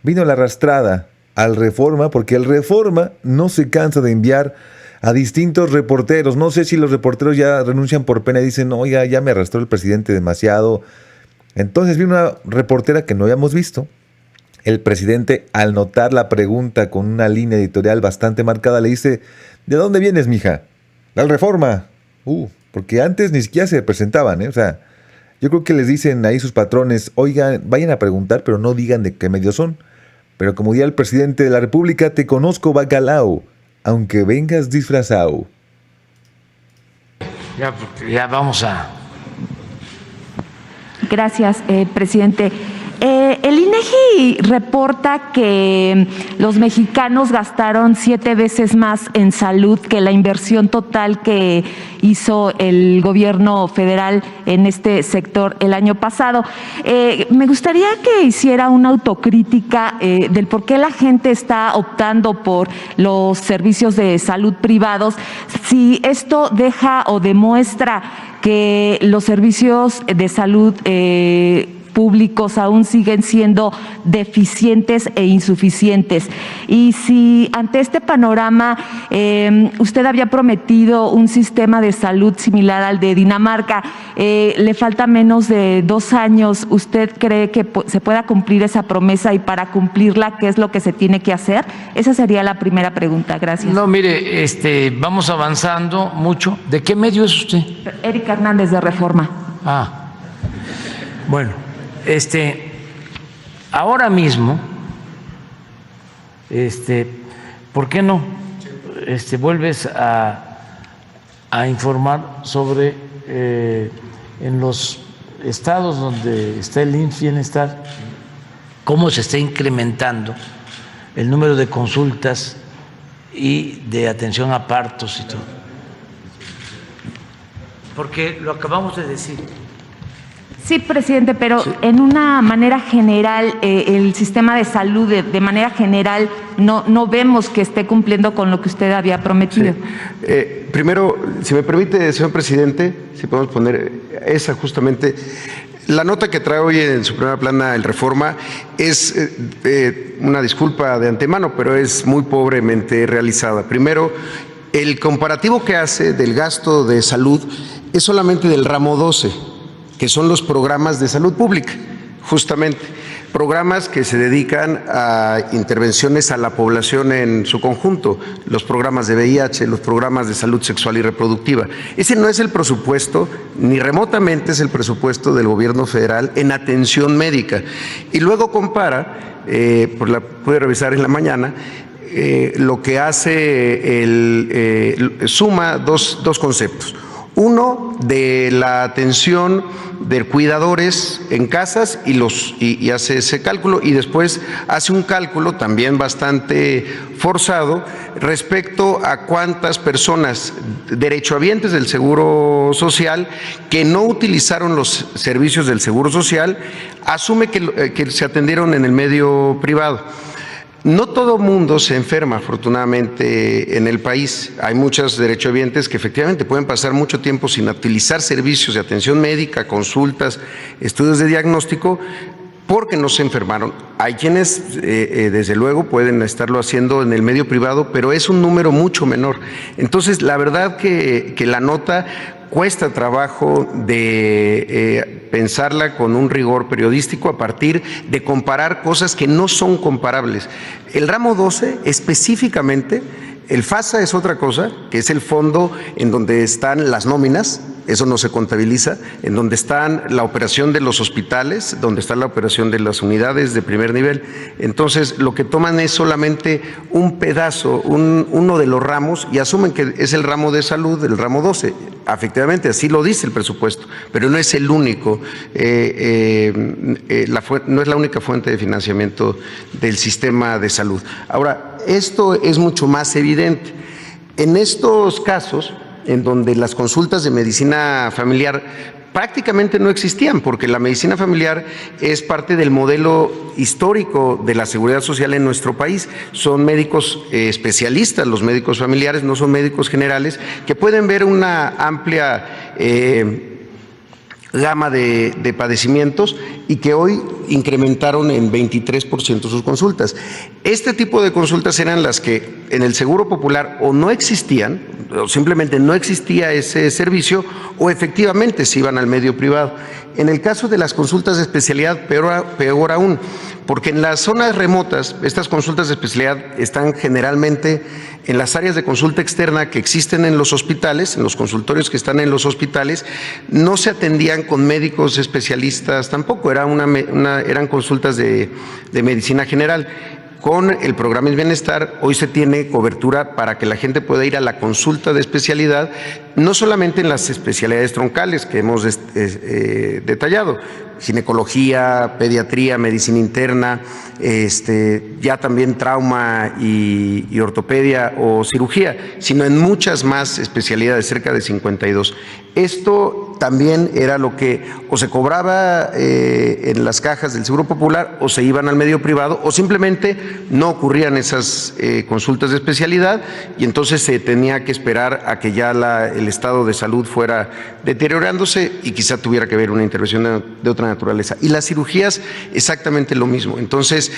vino la arrastrada al Reforma, porque el Reforma no se cansa de enviar a distintos reporteros. No sé si los reporteros ya renuncian por pena y dicen, oiga, ya me arrastró el presidente demasiado. Entonces vino una reportera que no habíamos visto. El presidente, al notar la pregunta con una línea editorial bastante marcada, le dice, ¿de dónde vienes, mija? Del Reforma. Porque antes ni siquiera se presentaban, ¿eh? O sea, yo creo que les dicen ahí sus patrones, oigan, vayan a preguntar, pero no digan de qué medio son. Pero como diría el presidente de la República, te conozco, bacalao, aunque vengas disfrazado. Ya vamos a... Gracias, presidente. El INEGI reporta que los mexicanos gastaron 7 veces más en salud que la inversión total que hizo el gobierno federal en este sector el año pasado. Me gustaría que hiciera una autocrítica del por qué la gente está optando por los servicios de salud privados, si esto deja o demuestra que los servicios de salud públicos aún siguen siendo deficientes e insuficientes. Y si ante este panorama usted había prometido un sistema de salud similar al de Dinamarca, le falta menos de 2 años, ¿usted cree que se pueda cumplir esa promesa y para cumplirla, qué es lo que se tiene que hacer? Esa sería la primera pregunta. Gracias. No, mire, vamos avanzando mucho. ¿De qué medio es usted? Erika Hernández, de Reforma. Bueno. Ahora mismo, ¿por qué no vuelves a informar sobre en los estados donde está el IMSS Bienestar, cómo se está incrementando el número de consultas y de atención a partos y todo? Porque lo acabamos de decir. Sí, presidente, pero sí, en una manera general, el sistema de salud, de manera general, no vemos que esté cumpliendo con lo que usted había prometido. Sí. Primero, si me permite, señor presidente, si podemos poner esa justamente. La nota que trae hoy en su primera plana el Reforma es una disculpa de antemano, pero es muy pobremente realizada. Primero, el comparativo que hace del gasto de salud es solamente del ramo 12, que son los programas de salud pública, justamente, programas que se dedican a intervenciones a la población en su conjunto, los programas de VIH, los programas de salud sexual y reproductiva. Ese no es el presupuesto, ni remotamente es el presupuesto del gobierno federal en atención médica. Y luego compara, pues la pude revisar en la mañana, lo que hace, suma dos conceptos. Uno, de la atención de cuidadores en casas y hace ese cálculo, y después hace un cálculo también bastante forzado respecto a cuántas personas derechohabientes del Seguro Social que no utilizaron los servicios del Seguro Social, asume que se atendieron en el medio privado. No todo mundo se enferma, afortunadamente, en el país. Hay muchos derechohabientes que efectivamente pueden pasar mucho tiempo sin utilizar servicios de atención médica, consultas, estudios de diagnóstico, porque no se enfermaron. Hay quienes, desde luego, pueden estarlo haciendo en el medio privado, pero es un número mucho menor. Entonces, la verdad que la nota cuesta trabajo de pensarla con un rigor periodístico a partir de comparar cosas que no son comparables. El ramo 12 específicamente, el FASA es otra cosa, que es el fondo en donde están las nóminas, eso no se contabiliza, en donde están la operación de los hospitales, donde está la operación de las unidades de primer nivel. Entonces, lo que toman es solamente un pedazo, uno de los ramos, y asumen que es el ramo de salud, el ramo 12. Efectivamente, así lo dice el presupuesto, pero no es el único, no es la única fuente de financiamiento del sistema de salud. Ahora, esto es mucho más evidente. En estos casos, en donde las consultas de medicina familiar prácticamente no existían, porque la medicina familiar es parte del modelo histórico de la seguridad social en nuestro país. Son médicos especialistas, los médicos familiares, no son médicos generales, que pueden ver una amplia gama de padecimientos y que hoy incrementaron en 23% sus consultas. Este tipo de consultas eran las que en el Seguro Popular o no existían, o simplemente no existía ese servicio, o efectivamente se iban al medio privado. En el caso de las consultas de especialidad, peor aún, porque en las zonas remotas, estas consultas de especialidad están generalmente en las áreas de consulta externa que existen en los hospitales, en los consultorios que están en los hospitales, no se atendían con médicos especialistas tampoco, eran consultas de medicina general. Con el programa El Bienestar, hoy se tiene cobertura para que la gente pueda ir a la consulta de especialidad, no solamente en las especialidades troncales que hemos detallado, ginecología, pediatría, medicina interna, ya también trauma y ortopedia o cirugía, sino en muchas más especialidades, cerca de 52. Esto también era lo que o se cobraba en las cajas del Seguro Popular o se iban al medio privado o simplemente no ocurrían esas consultas de especialidad y entonces se tenía que esperar a que ya el estado de salud fuera deteriorándose y quizá tuviera que haber una intervención de otra naturaleza. Y las cirugías exactamente lo mismo. Entonces,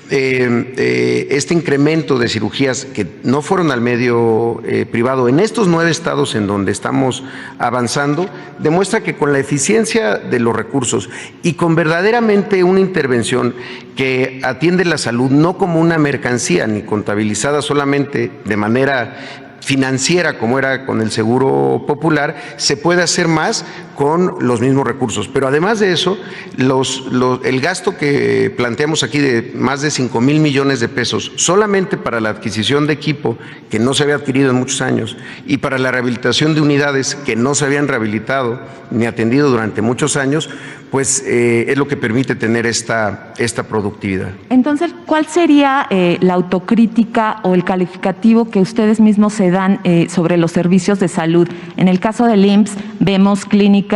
este incremento de cirugías que no fueron al medio privado en estos 9 estados en donde estamos avanzando, demuestra que con la eficiencia de los recursos y con verdaderamente una intervención que atiende la salud no como una mercancía ni contabilizada solamente de manera financiera como era con el Seguro Popular, se puede hacer más con los mismos recursos. Pero además de eso, el gasto que planteamos aquí de más de 5,000 millones de pesos solamente para la adquisición de equipo que no se había adquirido en muchos años y para la rehabilitación de unidades que no se habían rehabilitado ni atendido durante muchos años, pues es lo que permite tener esta productividad. Entonces, ¿cuál sería la autocrítica o el calificativo que ustedes mismos se dan sobre los servicios de salud? En el caso del IMSS vemos clínicas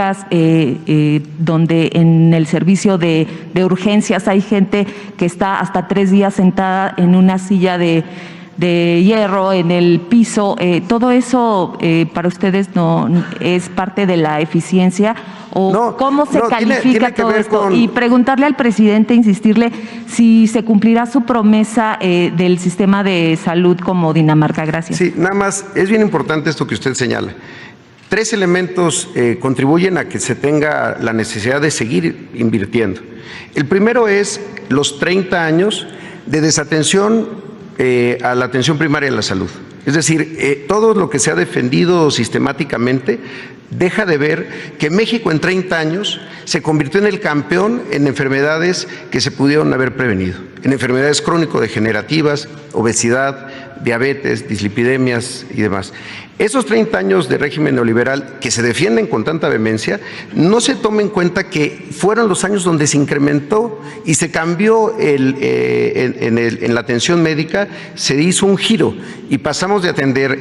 donde en el servicio de urgencias hay gente que está hasta 3 días sentada en una silla de hierro en el piso. ¿Todo eso para ustedes no es parte de la eficiencia? ¿O no, cómo se califica todo esto? Y preguntarle al presidente, insistirle si se cumplirá su promesa del sistema de salud como Dinamarca. Gracias. Sí, nada más, es bien importante esto que usted señala. 3 elementos contribuyen a que se tenga la necesidad de seguir invirtiendo. El primero es los 30 años de desatención a la atención primaria de la salud. Es decir, todo lo que se ha defendido sistemáticamente deja de ver que México en 30 años se convirtió en el campeón en enfermedades que se pudieron haber prevenido, en enfermedades crónico-degenerativas, obesidad, diabetes, dislipidemias y demás. Esos 30 años de régimen neoliberal que se defienden con tanta vehemencia, no se toma en cuenta que fueron los años donde se incrementó y se cambió en la atención médica, se hizo un giro y pasamos de atender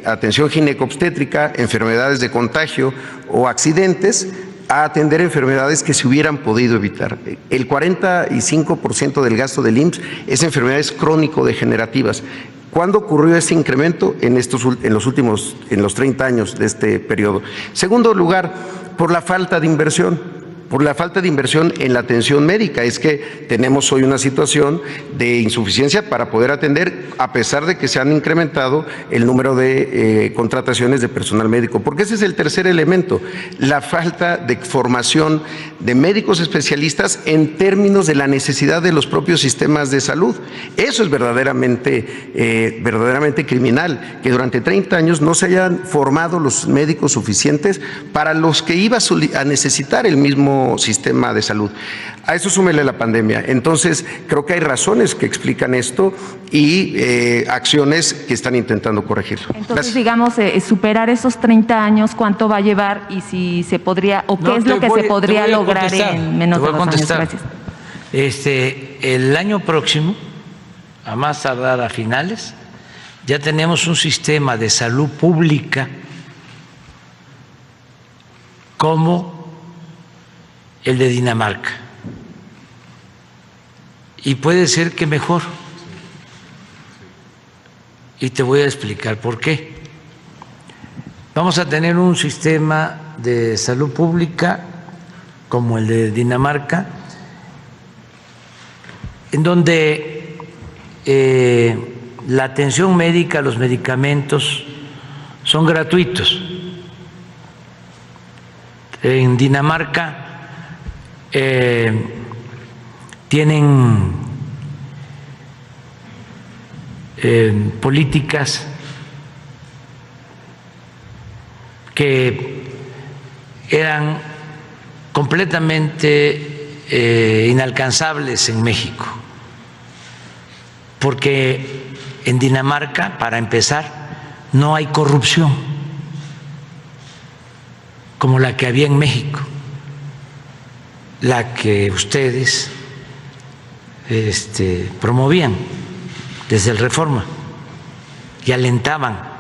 atención ginecobstétrica, enfermedades de contagio o accidentes, a atender enfermedades que se hubieran podido evitar. El 45% del gasto del IMSS es enfermedades crónico-degenerativas. ¿Cuándo ocurrió este incremento? En los 30 años de este periodo. Segundo lugar, por la falta de inversión. Por la falta de inversión en la atención médica. Es que tenemos hoy una situación de insuficiencia para poder atender, a pesar de que se han incrementado el número de contrataciones de personal médico. Porque ese es el tercer elemento, la falta de formación de médicos especialistas en términos de la necesidad de los propios sistemas de salud. Eso es verdaderamente criminal, que durante 30 años no se hayan formado los médicos suficientes para los que iba a necesitar el mismo sistema de salud. A eso súmele la pandemia. Entonces, creo que hay razones que explican esto y acciones que están intentando corregirlo. Entonces, gracias. Digamos, superar esos 30 años, ¿cuánto va a llevar y si se podría, o qué es lo que se podría lograr en menos de 2 años? Gracias. El año próximo, a más tardar a finales, ya tenemos un sistema de salud pública como el de Dinamarca. Y puede ser que mejor. Y te voy a explicar por qué. Vamos a tener un sistema de salud pública como el de Dinamarca, en donde la atención médica, los medicamentos son gratuitos. En Dinamarca tienen políticas que eran completamente inalcanzables en México, porque en Dinamarca, para empezar, no hay corrupción como la que había en México, la que ustedes promovían desde el Reforma y alentaban,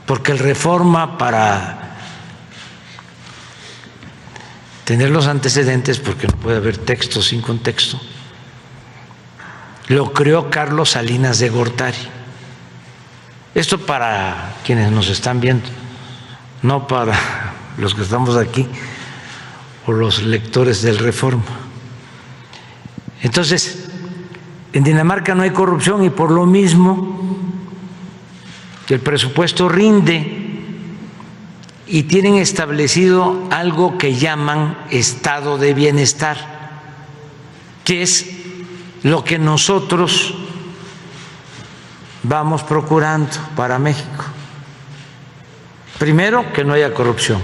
porque el Reforma, para tener los antecedentes, porque no puede haber texto sin contexto, lo creó Carlos Salinas de Gortari. Esto para quienes nos están viendo, no para los que estamos aquí o los lectores del Reforma. Entonces, en Dinamarca no hay corrupción y por lo mismo que el presupuesto rinde y tienen establecido algo que llaman estado de bienestar, que es lo que nosotros vamos procurando para México. Primero, que no haya corrupción.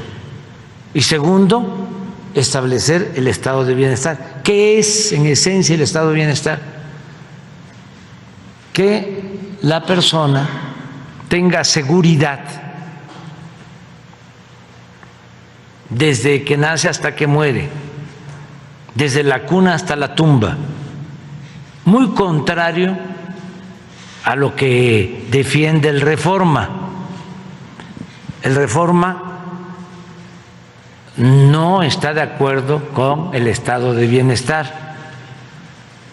Y segundo, establecer el estado de bienestar. ¿Qué es en esencia el estado de bienestar? Que la persona tenga seguridad desde que nace hasta que muere, desde la cuna hasta la tumba. Muy contrario a lo que defiende el Reforma. El Reforma no está de acuerdo con el estado de bienestar.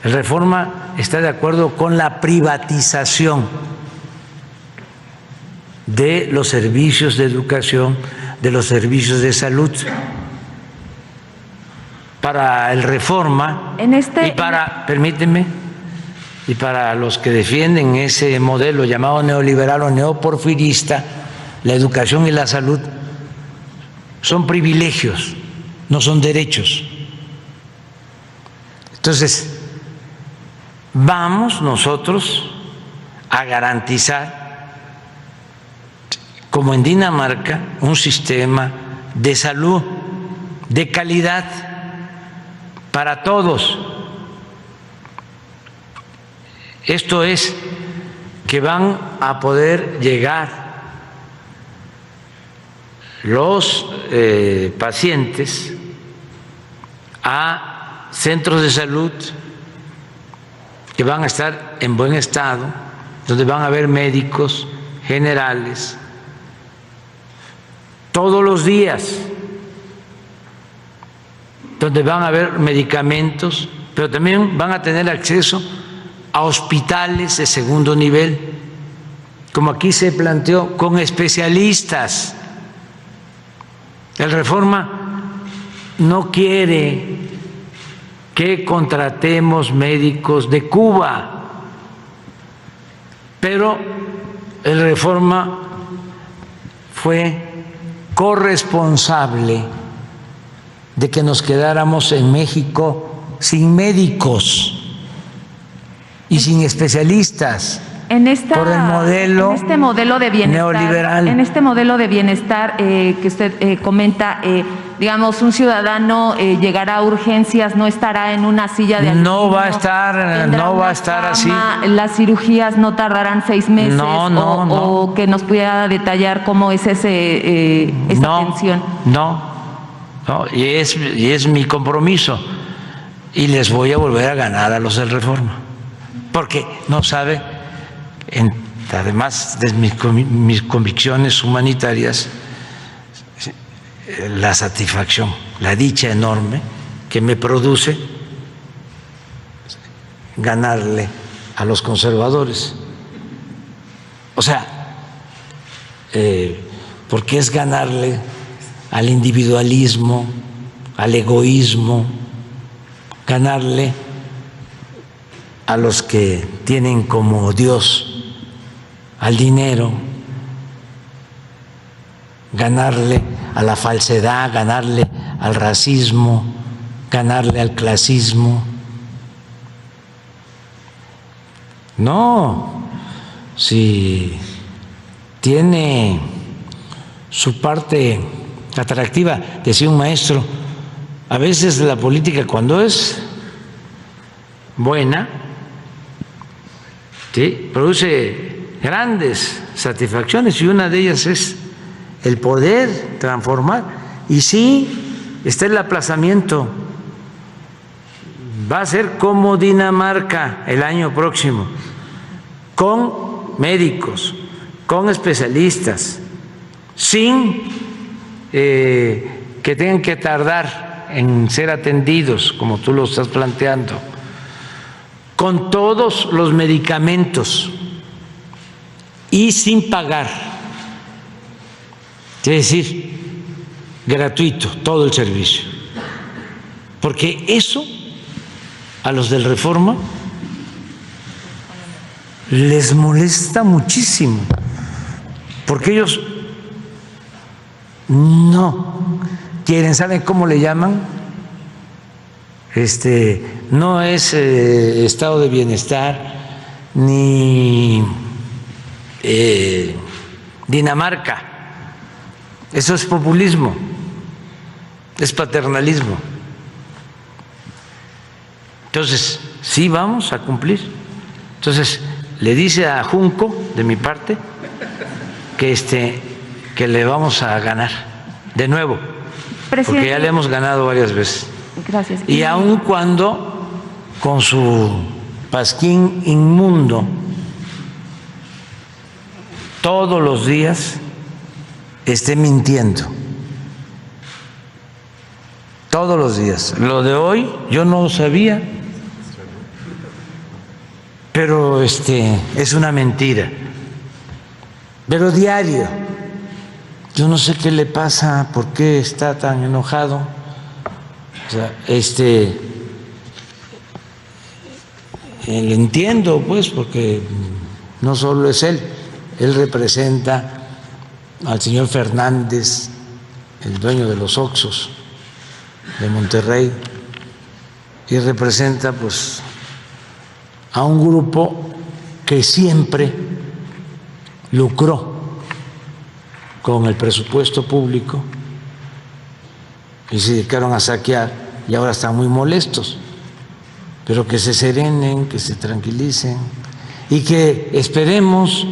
El Reforma está de acuerdo con la privatización de los servicios de educación, de los servicios de salud. Para el Reforma permíteme, y para los que defienden ese modelo llamado neoliberal o neoporfirista, la educación y la salud son privilegios, no son derechos. Entonces, vamos nosotros a garantizar, como en Dinamarca, un sistema de salud de calidad para todos. Esto es que van a poder llegar los pacientes a centros de salud que van a estar en buen estado, donde van a haber médicos generales todos los días, donde van a haber medicamentos, pero también van a tener acceso a hospitales de segundo nivel, como aquí se planteó, con especialistas. El Reforma no quiere que contratemos médicos de Cuba, pero el Reforma fue corresponsable de que nos quedáramos en México sin médicos y sin especialistas por el modelo en este modelo de bienestar, neoliberal. En este modelo de bienestar que usted comenta, digamos, un ciudadano llegará a urgencias, no estará en una silla de aluminio, no va a estar así. Las cirugías no tardarán 6 meses. O que nos pudiera detallar cómo es esa atención. Y es mi compromiso, y les voy a volver a ganar a los del Reforma, porque no sabe, además de mis convicciones humanitarias, la satisfacción, la dicha enorme que me produce ganarle a los conservadores. O sea, porque es ganarle al individualismo, al egoísmo, ganarle a los que tienen como Dios al dinero, ganarle a la falsedad, ganarle al racismo, ganarle al clasismo. No, si tiene su parte atractiva, decía un maestro, a veces la política cuando es buena, ¿sí?, produce grandes satisfacciones y una de ellas es el poder transformar. Y sí, está el aplazamiento. Va a ser como Dinamarca el año próximo, con médicos, con especialistas, sin que tengan que tardar en ser atendidos, como tú lo estás planteando, con todos los medicamentos y sin pagar, es decir, gratuito todo el servicio, porque eso a los del Reforma les molesta muchísimo, porque ellos no quieren, ¿saben cómo le llaman? No es estado de bienestar ni Dinamarca, eso es populismo, es paternalismo. Entonces, sí vamos a cumplir. Entonces, le dice a Junco, de mi parte, que le vamos a ganar de nuevo, porque ya le hemos ganado varias veces. Gracias. Y aun cuando con su pasquín inmundo todos los días esté mintiendo. Todos los días. Lo de hoy yo no lo sabía, pero es una mentira. Pero diario. Yo no sé qué le pasa, por qué está tan enojado. O sea, le entiendo, pues, porque no solo es él representa al señor Fernández, el dueño de los Oxxos de Monterrey, y representa, pues, a un grupo que siempre lucró con el presupuesto público y se dedicaron a saquear y ahora están muy molestos, pero que se serenen, que se tranquilicen y que esperemos,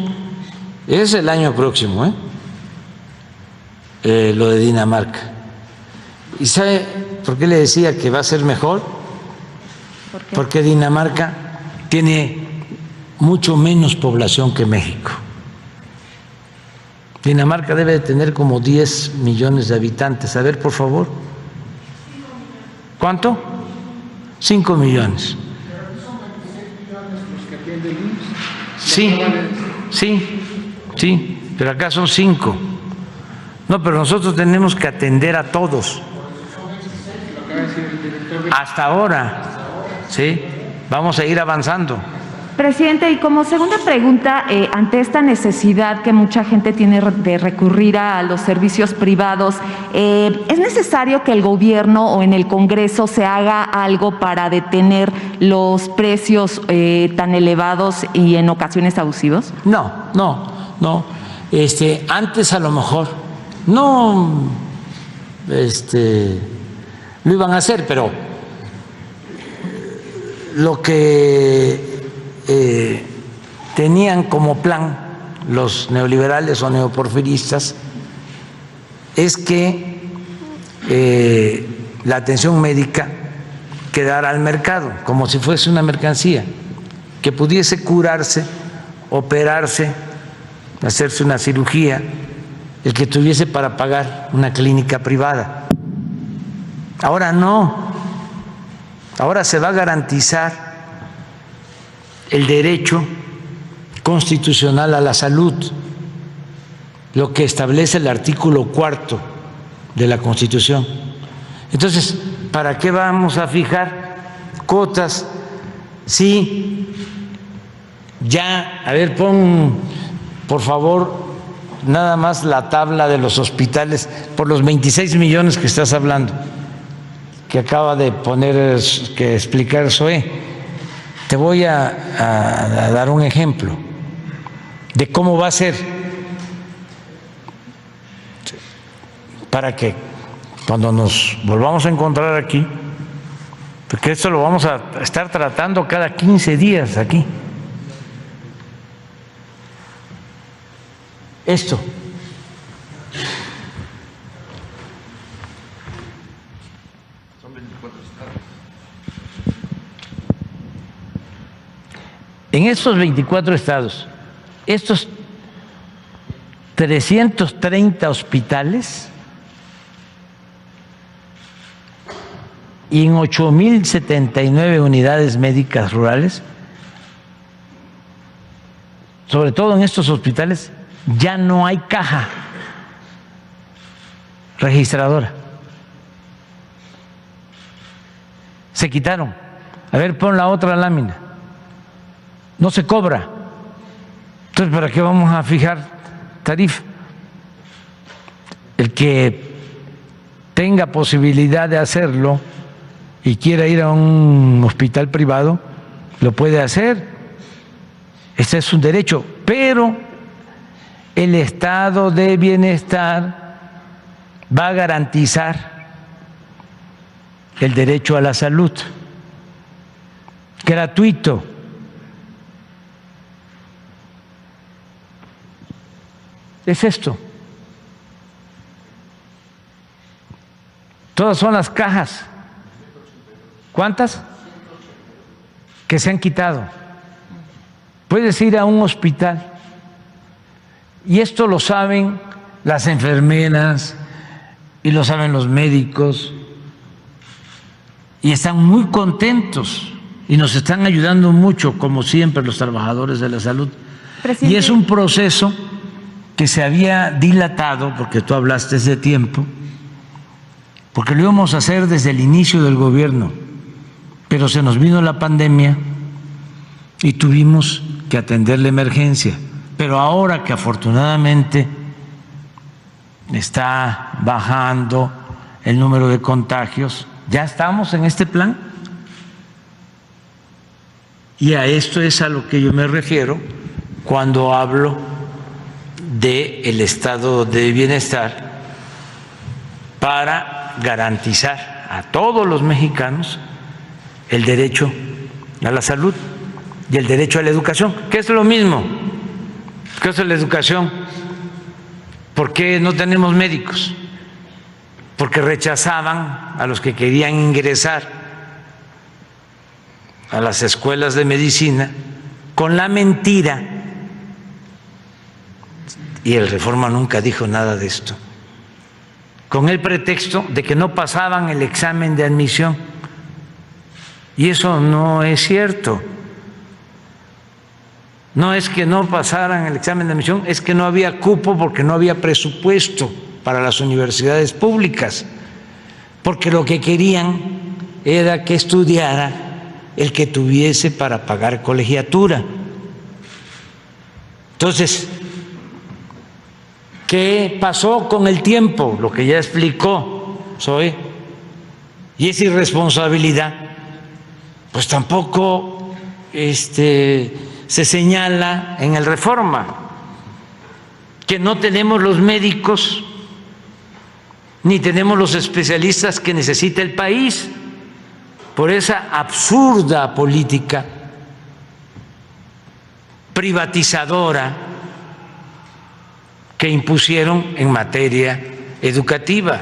es el año próximo, lo de Dinamarca. ¿Y sabe por qué le decía que va a ser mejor? ¿Por qué? Porque Dinamarca tiene mucho menos población que México. Dinamarca debe de tener como 10 millones de habitantes. A ver, por favor. ¿Cuánto? 5 millones. Sí, pero acá son 5. No, pero nosotros tenemos que atender a todos. Hasta ahora, sí, vamos a ir avanzando. Presidente, y como segunda pregunta, ante esta necesidad que mucha gente tiene de recurrir a los servicios privados, ¿es necesario que el gobierno o en el Congreso se haga algo para detener los precios tan elevados y en ocasiones abusivos? No. Antes a lo mejor no lo iban a hacer, pero lo que tenían como plan los neoliberales o neoporfiristas es que la atención médica quedara al mercado, como si fuese una mercancía, que pudiese curarse, operarse, hacerse una cirugía, el que tuviese para pagar una clínica privada. Ahora no, ahora se va a garantizar el derecho constitucional a la salud lo que establece el artículo 4 de la Constitución. Entonces, ¿para qué vamos a fijar cuotas? Sí, ya, a ver, pon por favor nada más la tabla de los hospitales por los 26 millones que estás hablando, que acaba de poner, que explicar Zoé. Te voy a dar un ejemplo de cómo va a ser, para que cuando nos volvamos a encontrar aquí, porque esto lo vamos a estar tratando cada 15 días aquí. Esto. Son 24 estados. En estos 24 estados, estos 330 hospitales y en 8.079 unidades médicas rurales, sobre todo en estos hospitales, ya no hay caja registradora. Se quitaron. A ver, pon la otra lámina. No se cobra. Entonces, ¿para qué vamos a fijar tarifa? El que tenga posibilidad de hacerlo y quiera ir a un hospital privado, lo puede hacer. Ese es un derecho, pero el estado de bienestar va a garantizar el derecho a la salud gratuito. Es esto. Todas son las cajas. ¿Cuántas? Que se han quitado. Puedes ir a un hospital. Y esto lo saben las enfermeras y lo saben los médicos y están muy contentos y nos están ayudando mucho, como siempre, los trabajadores de la salud. Presidente. Y es un proceso que se había dilatado, porque tú hablaste de tiempo, porque lo íbamos a hacer desde el inicio del gobierno, pero se nos vino la pandemia y tuvimos que atender la emergencia. Pero ahora que afortunadamente está bajando el número de contagios, ya estamos en este plan. Y a esto es a lo que yo me refiero cuando hablo del estado de bienestar, para garantizar a todos los mexicanos el derecho a la salud y el derecho a la educación, que es lo mismo. ¿Qué es la educación? ¿Por qué no tenemos médicos? Porque rechazaban a los que querían ingresar a las escuelas de medicina con la mentira, y el Reforma nunca dijo nada de esto, con el pretexto de que no pasaban el examen de admisión. Y eso no es cierto. No es que no pasaran el examen de admisión, es que no había cupo porque no había presupuesto para las universidades públicas, porque lo que querían era que estudiara el que tuviese para pagar colegiatura. Entonces, ¿qué pasó con el tiempo? Lo que ya explicó Zoé. Y esa irresponsabilidad, pues tampoco se señala en el Reforma, que no tenemos los médicos ni tenemos los especialistas que necesita el país por esa absurda política privatizadora que impusieron en materia educativa.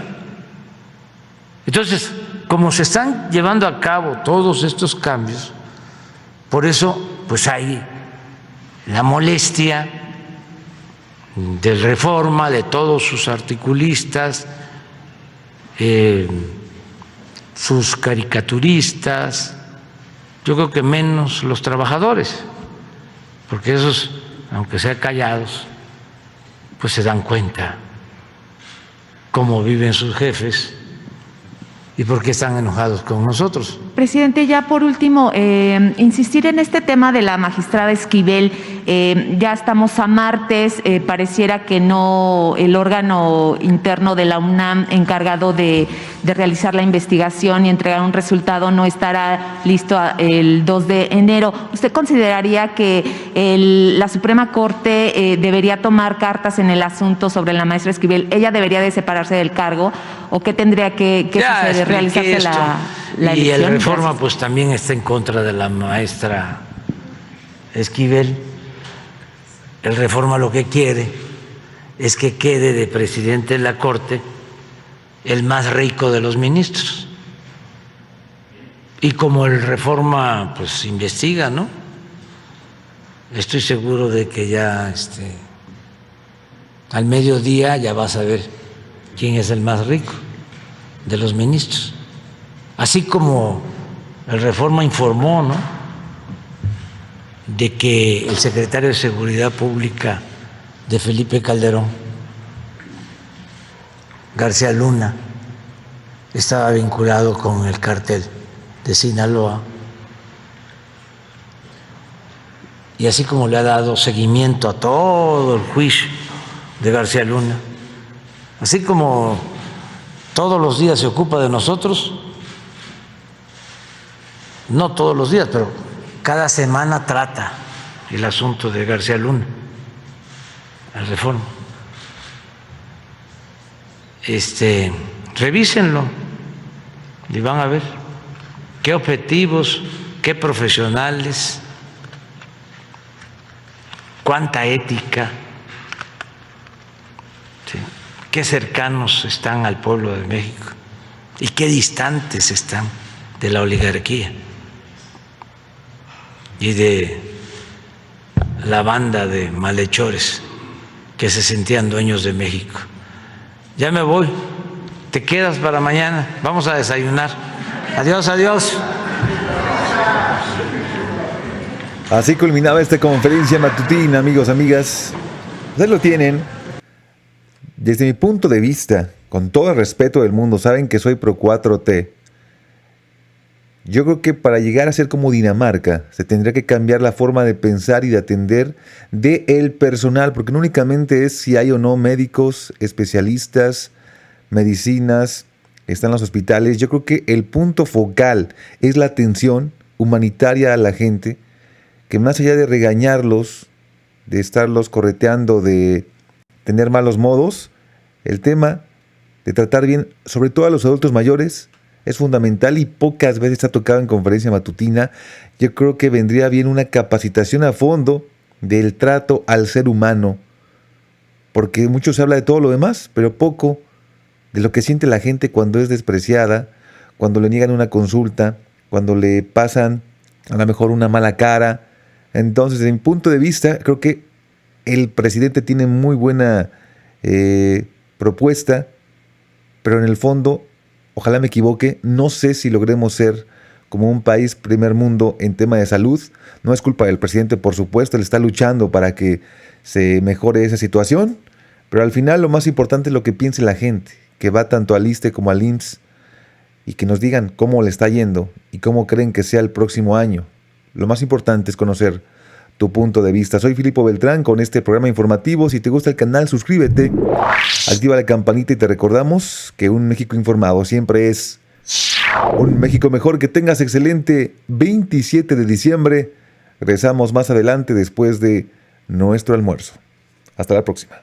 Entonces, como se están llevando a cabo todos estos cambios, por eso pues hay la molestia del Reforma, de todos sus articulistas, sus caricaturistas, yo creo que menos los trabajadores, porque esos, aunque sean callados, pues se dan cuenta cómo viven sus jefes y por qué están enojados con nosotros. Presidente, ya por último, insistir en este tema de la magistrada Esquivel. Ya estamos a martes, pareciera que no, el órgano interno de la UNAM encargado de realizar la investigación y entregar un resultado no estará listo el 2 de enero. ¿Usted consideraría que la Suprema Corte debería tomar cartas en el asunto sobre la maestra Esquivel? ¿Ella debería de separarse del cargo o qué tendría que suceder? Realizarse la y elección. el Reforma pues también está en contra de la maestra Esquivel. El Reforma lo que quiere es que quede de presidente de la Corte el más rico de los ministros. Y como el Reforma pues investiga, ¿no? Estoy seguro de que ya al mediodía ya vas a ver quién es el más rico de los ministros. Así como el Reforma informó, ¿no?, de que el secretario de Seguridad Pública de Felipe Calderón, García Luna, estaba vinculado con el cártel de Sinaloa. Y así como le ha dado seguimiento a todo el juicio de García Luna, así como todos los días se ocupa de nosotros, no todos los días, pero cada semana trata el asunto de García Luna, el Reforma. Revísenlo y van a ver qué objetivos, qué profesionales, cuánta ética, ¿sí?, qué cercanos están al pueblo de México y qué distantes están de la oligarquía y de la banda de malhechores que se sentían dueños de México. Ya me voy, te quedas para mañana, vamos a desayunar. Adiós, adiós. Así culminaba esta conferencia matutina, amigos, amigas. Ustedes lo tienen. Desde mi punto de vista, con todo el respeto del mundo, saben que soy pro 4T. Yo creo que para llegar a ser como Dinamarca, se tendría que cambiar la forma de pensar y de atender del personal, porque no únicamente es si hay o no médicos, especialistas, medicinas, están los hospitales. Yo creo que el punto focal es la atención humanitaria a la gente, que más allá de regañarlos, de estarlos correteando, de tener malos modos, el tema de tratar bien, sobre todo a los adultos mayores, es fundamental y pocas veces ha tocado en conferencia matutina. Yo creo que vendría bien una capacitación a fondo del trato al ser humano, porque mucho se habla de todo lo demás, pero poco de lo que siente la gente cuando es despreciada, cuando le niegan una consulta, cuando le pasan a lo mejor una mala cara. Entonces, desde mi punto de vista, creo que el presidente tiene muy buena propuesta, pero en el fondo, ojalá me equivoque, no sé si logremos ser como un país primer mundo en tema de salud. No es culpa del presidente, por supuesto, él está luchando para que se mejore esa situación, pero al final lo más importante es lo que piense la gente, que va tanto al ISSSTE como al IMSS, y que nos digan cómo le está yendo y cómo creen que sea el próximo año. Lo más importante es conocer tu punto de vista. Soy Filipo Beltrán con este programa informativo. Si te gusta el canal, suscríbete, activa la campanita y te recordamos que un México informado siempre es un México mejor. Que tengas excelente 27 de diciembre. Regresamos más adelante después de nuestro almuerzo. Hasta la próxima.